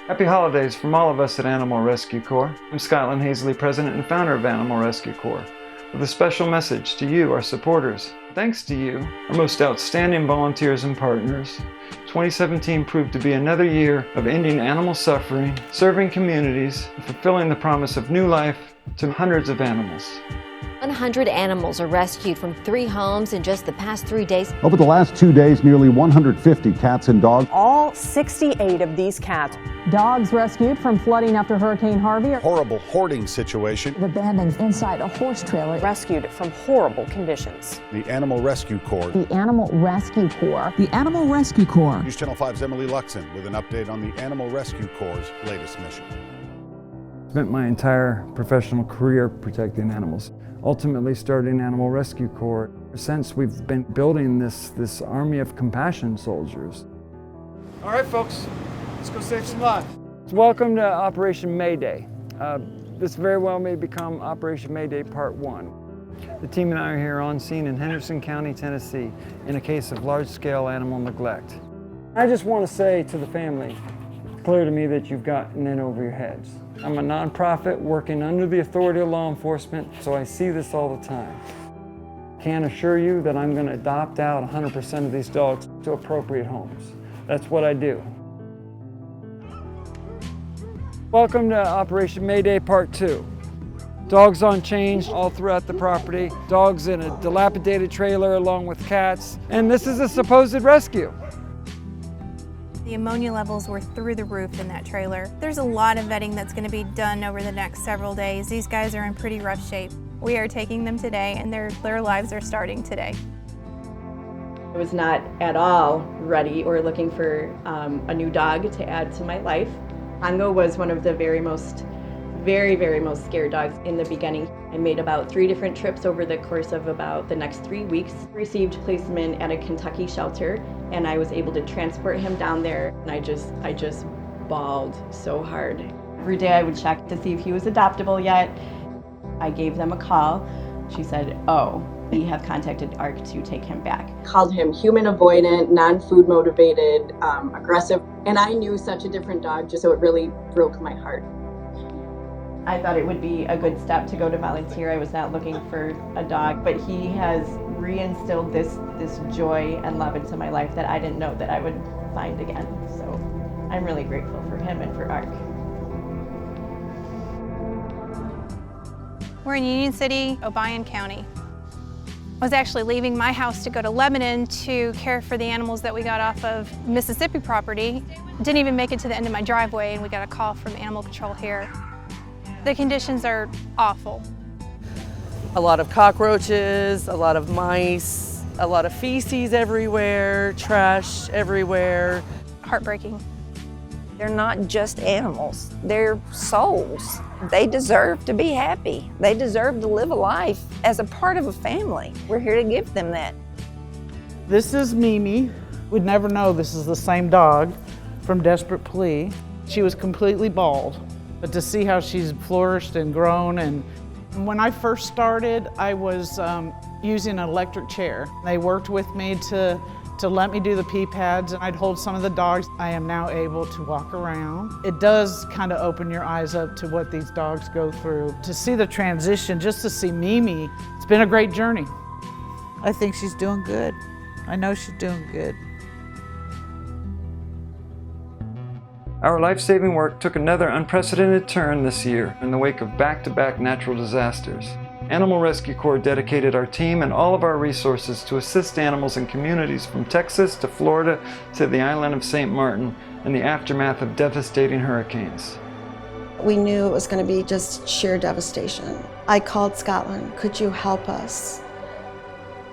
Happy holidays from all of us at Animal Rescue Corps. I'm Scotland Hazley, President and founder of Animal Rescue Corps, with a special message to you, our supporters. Thanks to you, our most outstanding volunteers and partners, 2017 proved to be another year of ending animal suffering, serving communities, and fulfilling the promise of new life to hundreds of animals. 100 animals are rescued from 3 homes in just the past 3 days. Over the last 2 days, nearly 150 cats and dogs. All 68 of these cats. Dogs rescued from flooding after Hurricane Harvey. Horrible hoarding situation. Abandoned inside a horse trailer. Rescued from horrible conditions. The Animal Rescue Corps. The Animal Rescue Corps. The Animal Rescue Corps. News Channel 5's Emily Luxon with an update on the Animal Rescue Corps' latest mission. Spent my entire professional career protecting animals, ultimately starting Animal Rescue Corps. Since we've been building this army of compassion soldiers. All right, folks, let's go save some lives. Welcome to Operation Mayday. This very well may become Operation Mayday Part 1. The team and I are here on scene in Henderson County, Tennessee, in a case of large-scale animal neglect. I just want to say to the family, it's clear to me that you've gotten in over your heads. I'm a nonprofit working under the authority of law enforcement, so I see this all the time. Can assure you that I'm going to adopt out 100% of these dogs to appropriate homes. That's what I do. Welcome to Operation Mayday Part 2. Dogs on chains all throughout the property, dogs in a dilapidated trailer along with cats, and this is a supposed rescue. The ammonia levels were through the roof in that trailer. There's a lot of vetting that's going to be done over the next several days. These guys are in pretty rough shape. We are taking them today, and their lives are starting today. I was not at all ready or looking for a new dog to add to my life. Ando was one of the very most scared dogs in the beginning. I made about 3 different trips over the course of about the next 3 weeks. Received placement at a Kentucky shelter, and I was able to transport him down there, and I just bawled so hard. Every day I would check to see if he was adoptable yet. I gave them a call. She said, "Oh, we have contacted ARC to take him back." Called him human avoidant, non-food motivated, aggressive, and I knew such a different dog, just so it really broke my heart. I thought it would be a good step to go to volunteer. I was not looking for a dog, but he has reinstilled this joy and love into my life that I didn't know that I would find again. So I'm really grateful for him and for ARC. We're in Union City, Obion County. I was actually leaving my house to go to Lebanon to care for the animals that we got off of Mississippi property. Didn't even make it to the end of my driveway, and we got a call from animal control here. The conditions are awful. A lot of cockroaches, a lot of mice, a lot of feces everywhere, trash everywhere. Heartbreaking. They're not just animals, they're souls. They deserve to be happy. They deserve to live a life as a part of a family. We're here to give them that. This is Mimi. We'd never know this is the same dog from Desperate Plea. She was completely bald, but to see how she's flourished and grown. And when I first started, I was using an electric chair. They worked with me to let me do the pee pads, and I'd hold some of the dogs. I am now able to walk around. It does kind of open your eyes up to what these dogs go through. To see the transition, just to see Mimi, it's been a great journey. I think she's doing good. I know she's doing good. Our life-saving work took another unprecedented turn this year in the wake of back-to-back natural disasters. Animal Rescue Corps dedicated our team and all of our resources to assist animals in communities from Texas to Florida to the island of St. Martin in the aftermath of devastating hurricanes. We knew it was going to be just sheer devastation. I called Scotland, could you help us?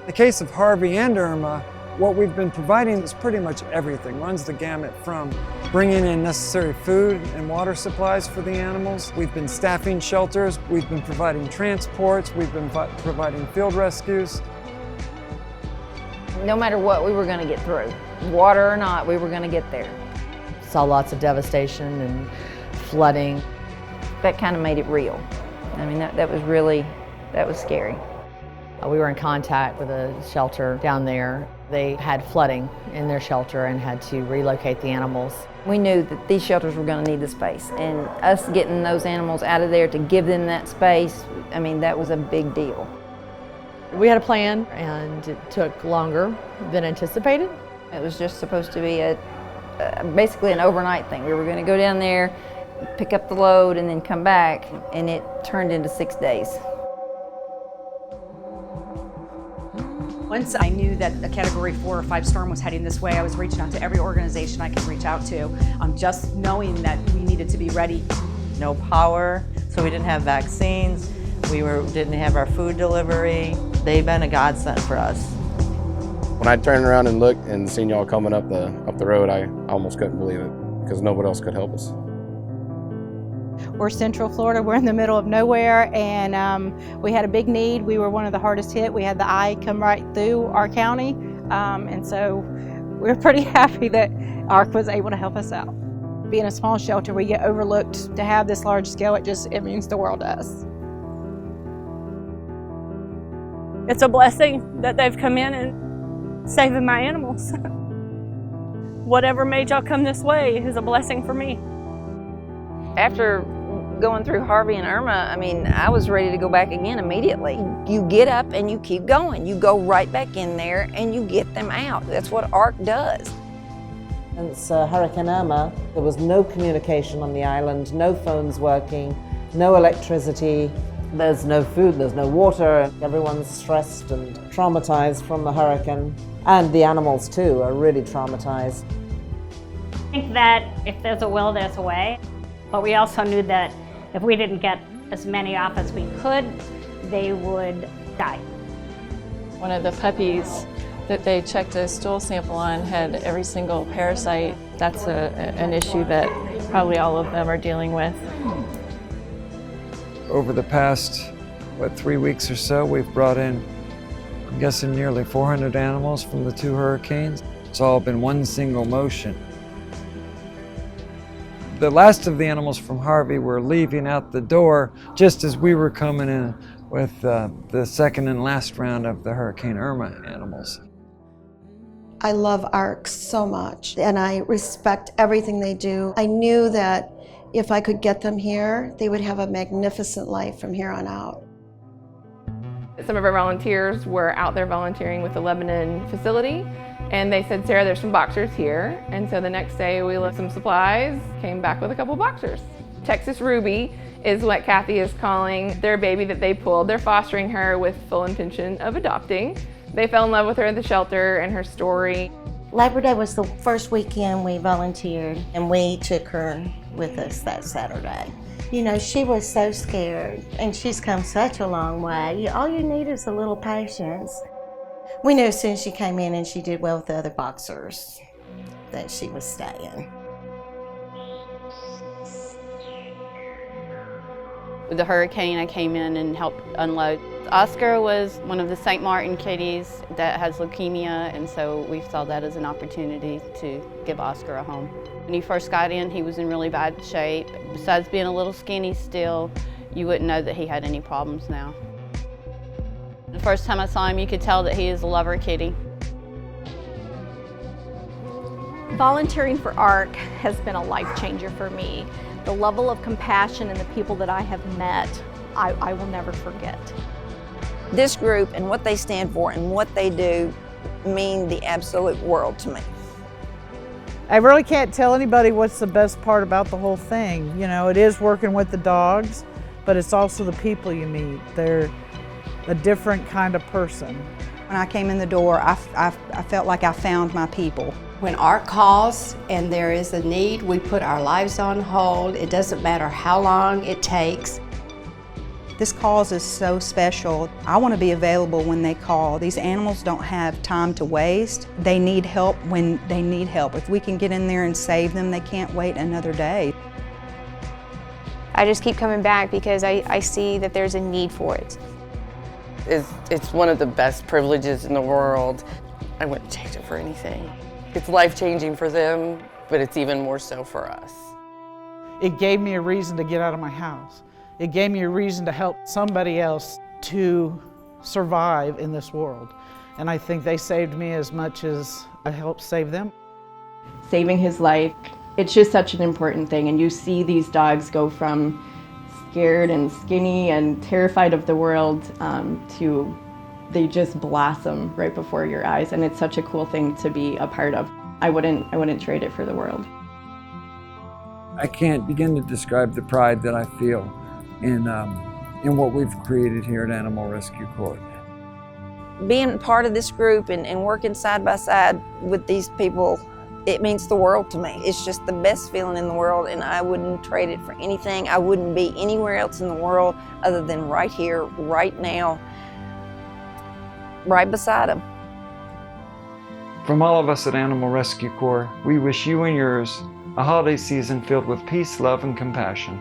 In the case of Harvey and Irma, what we've been providing is pretty much everything. Runs the gamut from bringing in necessary food and water supplies for the animals. We've been staffing shelters. We've been providing transports. We've been providing field rescues. No matter what, we were going to get through. Water or not, we were going to get there. Saw lots of devastation and flooding. That kind of made it real. I mean, that was scary. We were in contact with a shelter down there. They had flooding in their shelter and had to relocate the animals. We knew that these shelters were going to need the space, and us getting those animals out of there to give them that space, I mean, that was a big deal. We had a plan, and it took longer than anticipated. It was just supposed to be basically an overnight thing. We were going to go down there, pick up the load, and then come back, and it turned into 6 days. Once I knew that a Category 4 or 5 storm was heading this way, I was reaching out to every organization I could reach out to, just knowing that we needed to be ready. No power, so we didn't have vaccines. We didn't have our food delivery. They've been a godsend for us. When I turned around and looked and seen y'all coming up the road, I almost couldn't believe it because nobody else could help us. We're Central Florida, we're in the middle of nowhere, and we had a big need. We were one of the hardest hit. We had the eye come right through our county, and so we're pretty happy that ARC was able to help us out. Being a small shelter, we get overlooked. To have this large scale, it means the world to us. It's a blessing that they've come in and saving my animals. Whatever made y'all come this way is a blessing for me. After going through Harvey and Irma, I mean, I was ready to go back again immediately. You get up and you keep going. You go right back in there and you get them out. That's what ARC does. Since Hurricane Irma, there was no communication on the island, no phones working, no electricity. There's no food, there's no water. Everyone's stressed and traumatized from the hurricane. And the animals too are really traumatized. I think that if there's a will, there's a way. But we also knew that if we didn't get as many off as we could, they would die. One of the puppies that they checked a stool sample on had every single parasite. That's an issue that probably all of them are dealing with. Over the past, 3 weeks or so, we've brought in, I'm guessing, nearly 400 animals from the 2 hurricanes. It's all been one single motion. The last of the animals from Harvey were leaving out the door just as we were coming in with the second and last round of the Hurricane Irma animals. I love ARC so much, and I respect everything they do. I knew that if I could get them here, they would have a magnificent life from here on out. Some of our volunteers were out there volunteering with the Lebanon facility, and they said, Sarah, there's some boxers here. And so the next day we left some supplies, came back with a couple boxers. Texas Ruby is what Kathy is calling their baby that they pulled. They're fostering her with full intention of adopting. They fell in love with her at the shelter and her story. Labor Day was the first weekend we volunteered, and we took her with us that Saturday. You know, she was so scared, and she's come such a long way. All you need is a little patience. We knew as soon as she came in and she did well with the other boxers that she was staying. With the hurricane, I came in and helped unload. Oscar was one of the St. Martin kitties that has leukemia, and so we saw that as an opportunity to give Oscar a home. When he first got in, he was in really bad shape. Besides being a little skinny still, you wouldn't know that he had any problems now. The first time I saw him, you could tell that he is a lover kitty. Volunteering for ARC has been a life changer for me. The level of compassion and the people that I have met, I will never forget. This group and what they stand for and what they do mean the absolute world to me. I really can't tell anybody what's the best part about the whole thing. You know, it is working with the dogs, but it's also the people you meet. They're a different kind of person. When I came in the door, I felt like I found my people. When ARC calls and there is a need, we put our lives on hold. It doesn't matter how long it takes. This cause is so special. I want to be available when they call. These animals don't have time to waste. They need help when they need help. If we can get in there and save them, they can't wait another day. I just keep coming back because I see that there's a need for it. It's one of the best privileges in the world. I wouldn't change it for anything. It's life-changing for them, but it's even more so for us. It gave me a reason to get out of my house. It gave me a reason to help somebody else to survive in this world. And I think they saved me as much as I helped save them. Saving his life, it's just such an important thing. And you see these dogs go from scared and skinny and terrified of the world to they just blossom right before your eyes. And it's such a cool thing to be a part of. I wouldn't trade it for the world. I can't begin to describe the pride that I feel in what we've created here at Animal Rescue Corps. Being part of this group and working side by side with these people, it means the world to me. It's just the best feeling in the world, and I wouldn't trade it for anything. I wouldn't be anywhere else in the world other than right here, right now, right beside them. From all of us at Animal Rescue Corps, we wish you and yours a holiday season filled with peace, love, and compassion.